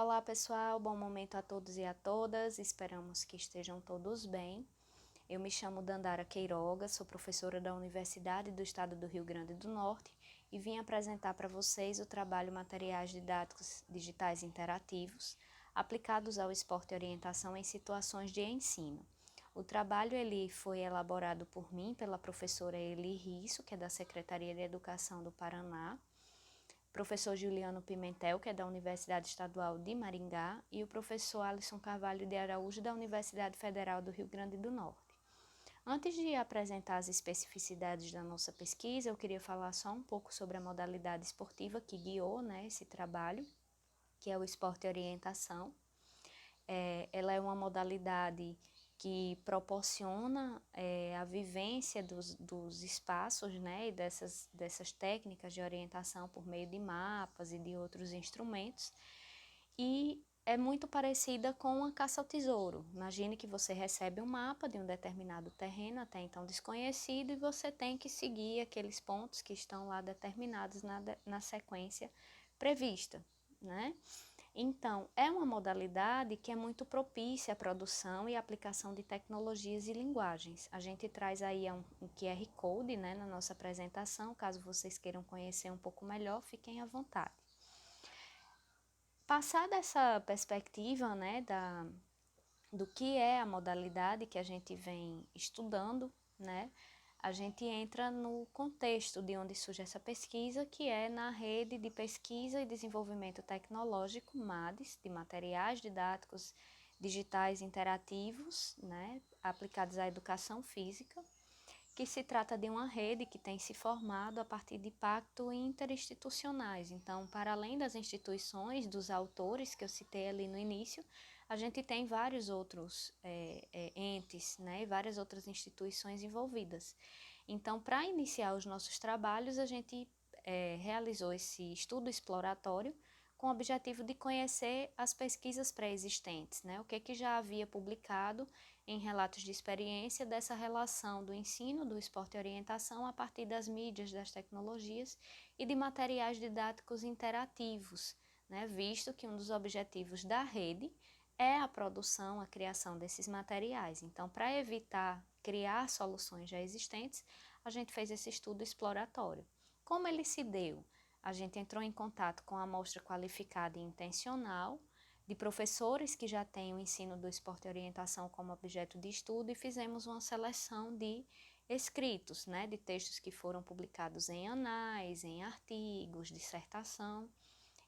Olá pessoal, bom momento a todos e a todas, esperamos que estejam todos bem. Eu me chamo Dandara Queiroga, sou professora da Universidade do Estado do Rio Grande do Norte e vim apresentar para vocês o trabalho Materiais Didáticos Digitais Interativos, aplicados ao esporte e orientação em situações de ensino. O trabalho ele foi elaborado por mim, pela professora Eli Risso, que é da Secretaria de Educação do Paraná, professor Juliano Pimentel, que é da Universidade Estadual de Maringá, e o professor Alisson Carvalho de Araújo, da Universidade Federal do Rio Grande do Norte. Antes de apresentar as especificidades da nossa pesquisa, eu queria falar só um pouco sobre a modalidade esportiva que guiou esse trabalho, que é o esporte e orientação. Ela é uma modalidade que proporciona a vivência dos espaços, e dessas técnicas de orientação por meio de mapas e de outros instrumentos, e é muito parecida com a caça ao tesouro. Imagine que você recebe um mapa de um determinado terreno, até então desconhecido, e você tem que seguir aqueles pontos que estão lá determinados na sequência prevista, né? Então, é uma modalidade que é muito propícia à produção e aplicação de tecnologias e linguagens. A gente traz aí um QR Code, na nossa apresentação, caso vocês queiram conhecer um pouco melhor, fiquem à vontade. Passada essa perspectiva, do que é a modalidade que a gente vem estudando, a gente entra no contexto de onde surge essa pesquisa, que é na Rede de Pesquisa e Desenvolvimento Tecnológico, MADES, de Materiais Didáticos Digitais Interativos, aplicados à educação física, que se trata de uma rede que tem se formado a partir de pactos interinstitucionais. Então, para além das instituições, dos autores que eu citei ali no início, a gente tem vários outros entes, e várias outras instituições envolvidas. Então, para iniciar os nossos trabalhos, a gente realizou esse estudo exploratório com o objetivo de conhecer as pesquisas pré-existentes, o que já havia publicado em relatos de experiência dessa relação do ensino, do esporte e orientação a partir das mídias, das tecnologias e de materiais didáticos interativos, visto que um dos objetivos da rede é a produção, a criação desses materiais. Então, para evitar criar soluções já existentes, a gente fez esse estudo exploratório. Como ele se deu? A gente entrou em contato com a amostra qualificada e intencional de professores que já têm o ensino do esporte e orientação como objeto de estudo e fizemos uma seleção de escritos, de textos que foram publicados em anais, em artigos, dissertação,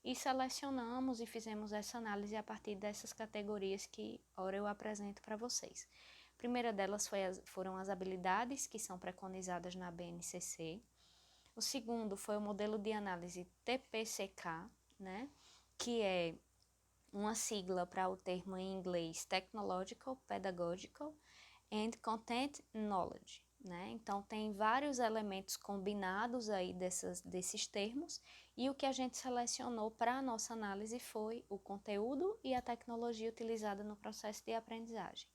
e selecionamos e fizemos essa análise a partir dessas categorias que ora eu apresento para vocês. A primeira delas foram as habilidades que são preconizadas na BNCC. O segundo foi o modelo de análise TPCK, que é uma sigla para o termo em inglês Technological, Pedagogical and Content Knowledge. Então, tem vários elementos combinados aí desses termos, e o que a gente selecionou para a nossa análise foi o conteúdo e a tecnologia utilizada no processo de aprendizagem.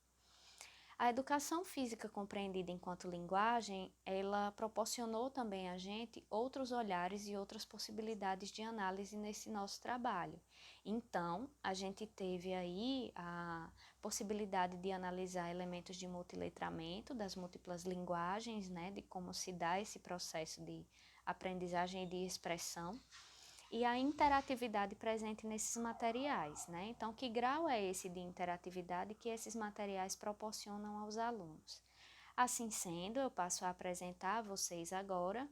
A educação física compreendida enquanto linguagem, ela proporcionou também a gente outros olhares e outras possibilidades de análise nesse nosso trabalho. Então, a gente teve aí a possibilidade de analisar elementos de multiletramento, das múltiplas linguagens, de como se dá esse processo de aprendizagem e de expressão, e a interatividade presente nesses materiais, Então, que grau é esse de interatividade que esses materiais proporcionam aos alunos? Assim sendo, eu passo a apresentar a vocês agora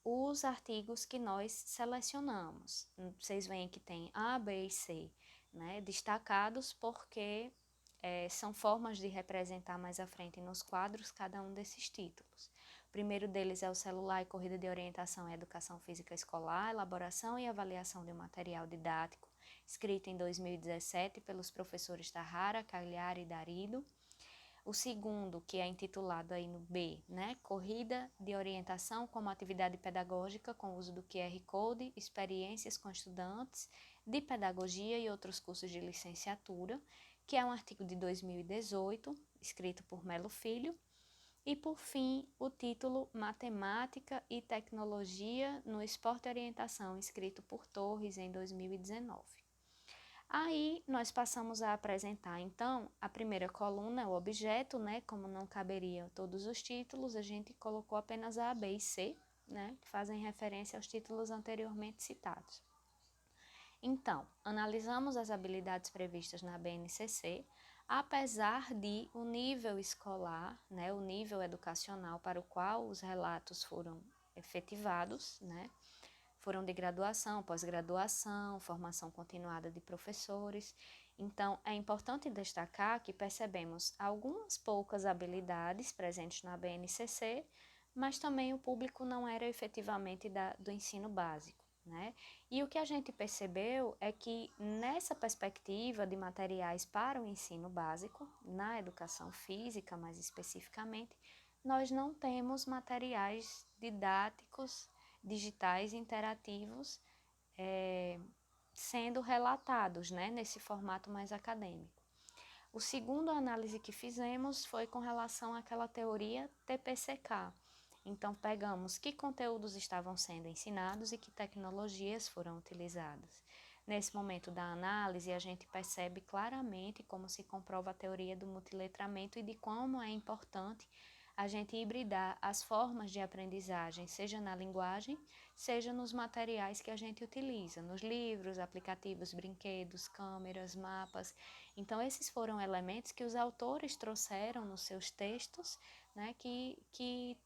os artigos que nós selecionamos. Vocês veem que tem A, B e C, destacados porque são formas de representar mais à frente nos quadros cada um desses títulos. O primeiro deles é o celular e corrida de orientação à educação física escolar, elaboração e avaliação de um material didático, escrito em 2017 pelos professores Tahara, Cagliari e Darido. O segundo, que é intitulado aí no B, corrida de orientação como atividade pedagógica com uso do QR Code, experiências com estudantes de pedagogia e outros cursos de licenciatura, que é um artigo de 2018, escrito por Melo Filho. E, por fim, o título Matemática e Tecnologia no Esporte e Orientação, escrito por Torres em 2019. Aí nós passamos a apresentar, então, a primeira coluna, o objeto, né? Como não caberiam todos os títulos, a gente colocou apenas A, B e C, né? Que fazem referência aos títulos anteriormente citados. Então, analisamos as habilidades previstas na BNCC, apesar de o nível escolar, né, o nível educacional para o qual os relatos foram efetivados, né, foram de graduação, pós-graduação, formação continuada de professores. Então, é importante destacar que percebemos algumas poucas habilidades presentes na BNCC, mas também o público não era efetivamente do ensino básico, né? E o que a gente percebeu é que nessa perspectiva de materiais para o ensino básico, na educação física mais especificamente, nós não temos materiais didáticos digitais interativos sendo relatados, né, nesse formato mais acadêmico. O segundo análise que fizemos foi com relação àquela teoria TPCK. Então, pegamos que conteúdos estavam sendo ensinados e que tecnologias foram utilizadas. Nesse momento da análise, a gente percebe claramente como se comprova a teoria do multiletramento e de como é importante a gente hibridar as formas de aprendizagem, seja na linguagem, seja nos materiais que a gente utiliza, nos livros, aplicativos, brinquedos, câmeras, mapas. Então, esses foram elementos que os autores trouxeram nos seus textos, né, que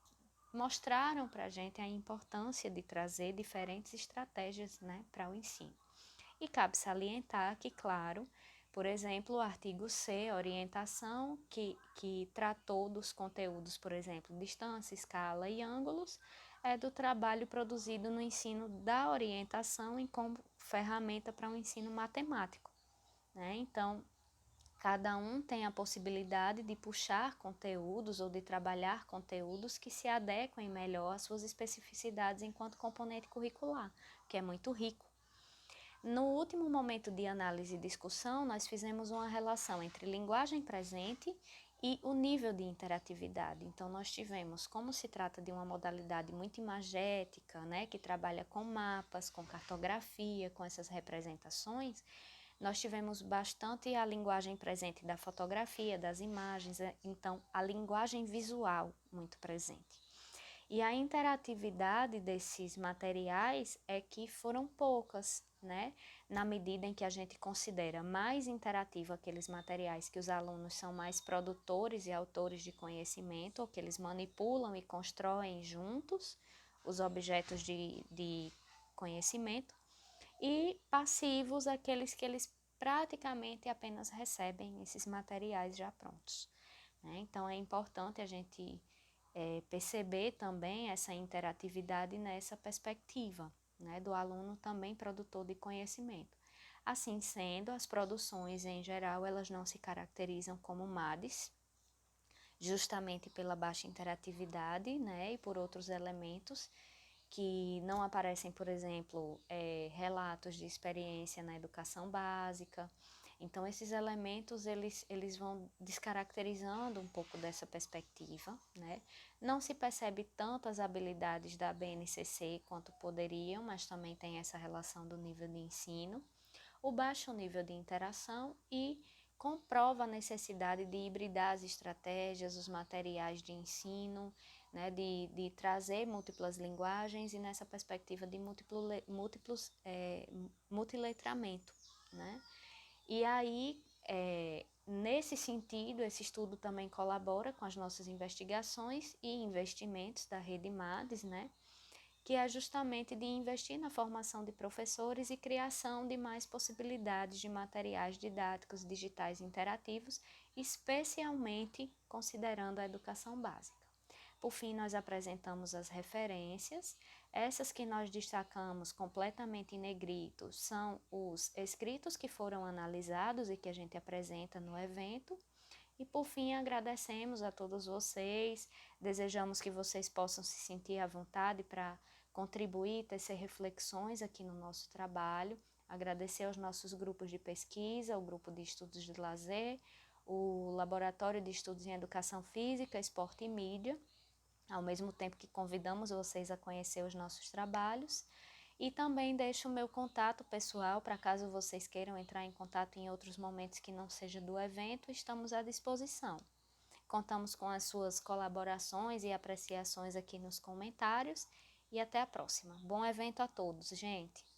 mostraram para a gente a importância de trazer diferentes estratégias, né, para o ensino. E cabe salientar que, claro, por exemplo, o artigo C, orientação, que tratou dos conteúdos, por exemplo, distância, escala e ângulos, é do trabalho produzido no ensino da orientação e como ferramenta para o ensino matemático, né? Então, cada um tem a possibilidade de puxar conteúdos ou de trabalhar conteúdos que se adequem melhor às suas especificidades enquanto componente curricular, que é muito rico. No último momento de análise e discussão, nós fizemos uma relação entre linguagem presente e o nível de interatividade. Então, nós tivemos, como se trata de uma modalidade muito imagética, né, que trabalha com mapas, com cartografia, com essas representações, nós tivemos bastante a linguagem presente da fotografia, das imagens, então a linguagem visual muito presente. E a interatividade desses materiais é que foram poucas, né? Na medida em que a gente considera mais interativo aqueles materiais que os alunos são mais produtores e autores de conhecimento, ou que eles manipulam e constroem juntos os objetos de conhecimento, e passivos aqueles que eles praticamente apenas recebem esses materiais já prontos, né? Então é importante a gente perceber também essa interatividade nessa perspectiva, né, do aluno também produtor de conhecimento. Assim sendo, as produções em geral elas não se caracterizam como MADES, justamente pela baixa interatividade, né, e por outros elementos que não aparecem, por exemplo, relatos de experiência na educação básica. Então, esses elementos, eles vão descaracterizando um pouco dessa perspectiva, né? Não se percebe tanto as habilidades da BNCC quanto poderiam, mas também tem essa relação do nível de ensino, o baixo nível de interação e comprova a necessidade de hibridar as estratégias, os materiais de ensino, né, de trazer múltiplas linguagens e nessa perspectiva de multiletramento, né? E aí, nesse sentido, esse estudo também colabora com as nossas investigações e investimentos da Rede MADES, né? Que é justamente de investir na formação de professores e criação de mais possibilidades de materiais didáticos digitais interativos, especialmente considerando a educação básica. Por fim, nós apresentamos as referências. Essas que nós destacamos completamente em negrito são os escritos que foram analisados e que a gente apresenta no evento. E por fim, agradecemos a todos vocês, desejamos que vocês possam se sentir à vontade para contribuir, tecer reflexões aqui no nosso trabalho. Agradecer aos nossos grupos de pesquisa, o grupo de estudos de lazer, o Laboratório de Estudos em Educação Física, Esporte e Mídia, ao mesmo tempo que convidamos vocês a conhecer os nossos trabalhos. E também deixo o meu contato pessoal para caso vocês queiram entrar em contato em outros momentos que não seja do evento, estamos à disposição. Contamos com as suas colaborações e apreciações aqui nos comentários e até a próxima. Bom evento a todos, gente!